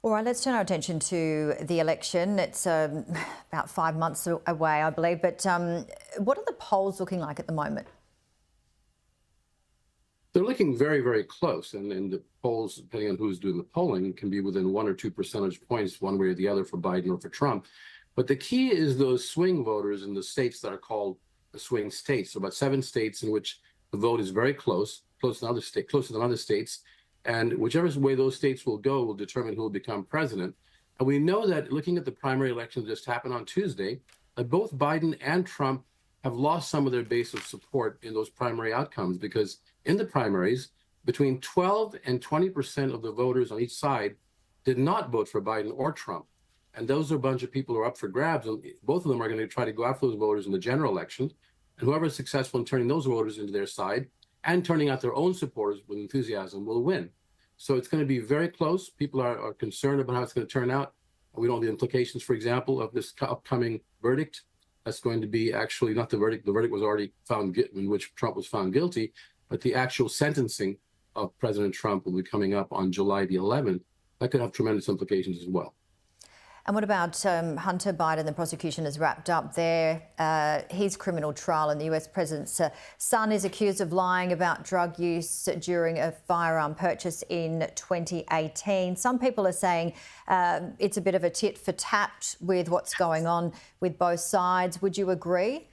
All right, let's turn our attention to the election. It's about 5 months away, I believe. But what are the polls looking like at the moment? They're looking very, very close. And in the polls, depending on who's doing the polling, can be within 1 or 2 percentage points, one way or the other, for Biden or for Trump. But the key is those swing voters in the states that are called the swing states. So about 7 states in which the vote is very close, closer than other states. And whichever way those states will go will determine who will become president. And we know that looking at the primary election that just happened on Tuesday, that both Biden and Trump have lost some of their base of support in those primary outcomes, because in the primaries, between 12 and 20% of the voters on each side did not vote for Biden or Trump. And those are a bunch of people who are up for grabs. And both of them are going to try to go after those voters in the general election. And whoever is successful in turning those voters into their side and turning out their own supporters with enthusiasm will win. So it's going to be very close. People are concerned about how it's going to turn out. We don't know the implications, for example, of this upcoming verdict. That's going to be actually not the verdict. The verdict was already found, in which Trump was found guilty, but the actual sentencing of President Trump will be coming up on July the 11th. That could have tremendous implications as well. And what about Hunter Biden? The prosecution has wrapped up his criminal trial, and the US president's son is accused of lying about drug use during a firearm purchase in 2018. Some people are saying it's a bit of a tit for tat with what's going on with both sides. Would you agree?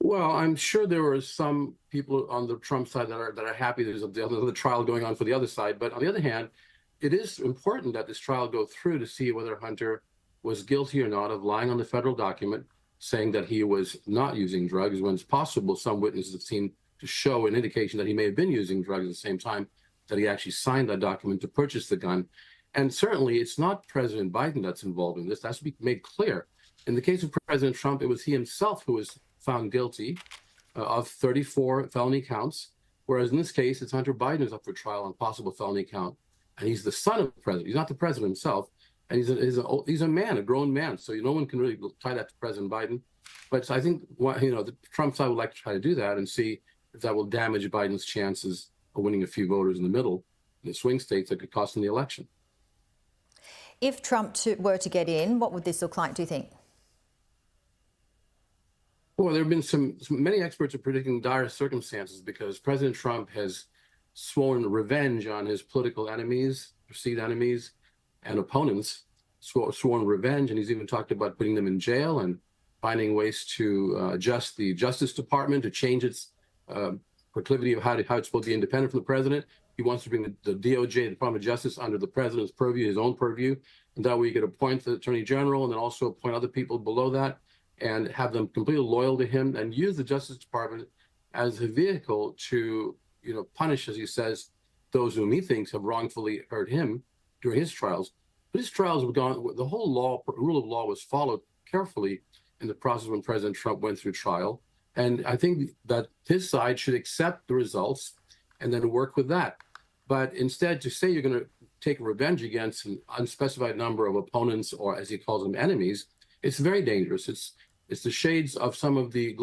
Well, I'm sure there were some people on the Trump side that are happy there's another trial going on for the other side. But on the other hand, it is important that this trial go through to see whether Hunter was guilty or not of lying on the federal document, saying that he was not using drugs, when it's possible some witnesses have seen to show an indication that he may have been using drugs at the same time that he actually signed that document to purchase the gun. And certainly it's not President Biden that's involved in this. That's to be made clear. In the case of President Trump, it was he himself who was found guilty of 34 felony counts, whereas in this case, it's Hunter Biden who's up for trial on possible felony count. And he's the son of the president. He's not the president himself. And he's a man, a grown man. So no one can really tie that to President Biden. But I think the Trump side would like to try to do that and see if that will damage Biden's chances of winning a few voters in the middle, in the swing states that could cost him the election. If Trump were to get in, what would this look like, do you think? Well, there have been many experts are predicting dire circumstances, because President Trump has sworn revenge on his political enemies, perceived enemies, and opponents, sworn revenge. And he's even talked about putting them in jail and finding ways to adjust the Justice Department to change its proclivity of how it's supposed to be independent from the president. He wants to bring the DOJ, the Department of Justice, under the president's purview, his own purview. And that way you could appoint the Attorney General and then also appoint other people below that and have them completely loyal to him, and use the Justice Department as a vehicle to punish, as he says, those whom he thinks have wrongfully hurt him during his trials. But his trials were gone. The whole rule of law was followed carefully in the process when President Trump went through trial. And I think that his side should accept the results and then work with that. But instead, to say you're going to take revenge against an unspecified number of opponents, or as he calls them, enemies, it's very dangerous. It's the shades of some of the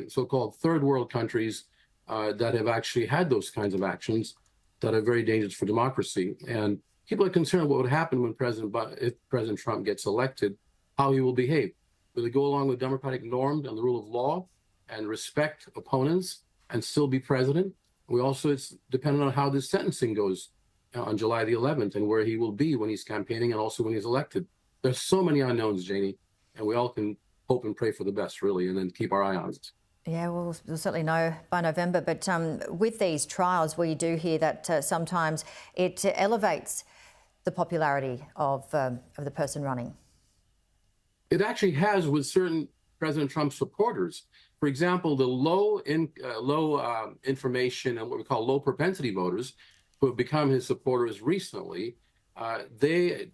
so-called third world countries that have actually had those kinds of actions that are very dangerous for democracy. And people are concerned what would happen if President Trump gets elected, how he will behave. Will he go along with democratic norms and the rule of law and respect opponents and still be president? It's dependent on how this sentencing goes on July the 11th and where he will be when he's campaigning and also when he's elected. There's so many unknowns, Janie, and we all can hope and pray for the best, really, and then keep our eye on it. Yeah, we'll certainly know by November. But with these trials, we do hear that sometimes it elevates the popularity of the person running. It actually has with certain President Trump supporters. For example, the low information and what we call low propensity voters who have become his supporters recently, they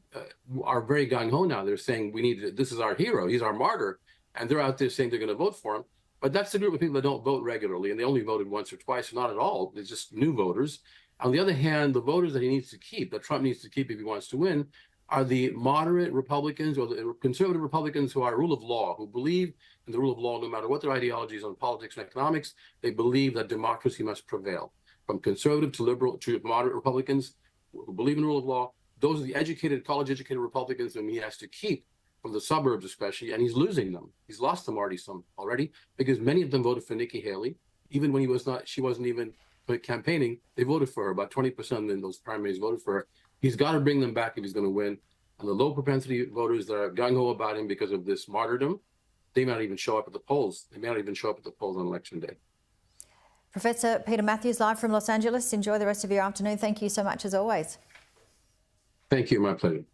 are very gung-ho now. They're saying this is our hero, he's our martyr, and they're out there saying they're going to vote for him. But that's the group of people that don't vote regularly, and they only voted once or twice, not at all. They're just new voters. On the other hand, the voters that he needs to keep, that Trump needs to keep if he wants to win, are the moderate Republicans or the conservative Republicans who are rule of law, who believe in the rule of law no matter what their ideologies on politics and economics. They believe that democracy must prevail. From conservative to liberal to moderate Republicans, who believe in the rule of law. Those are the educated, college-educated Republicans whom he has to keep from the suburbs, especially, and he's losing them. He's lost them already because many of them voted for Nikki Haley, even when she wasn't even campaigning. They voted for her. About 20% in those primaries voted for her. He's got to bring them back if he's going to win. And the low propensity voters that are gung-ho about him because of this martyrdom, they may not even show up at the polls. They may not even show up at the polls on Election Day. Professor Peter Mathews, live from Los Angeles. Enjoy the rest of your afternoon. Thank you so much, as always. Thank you. My pleasure.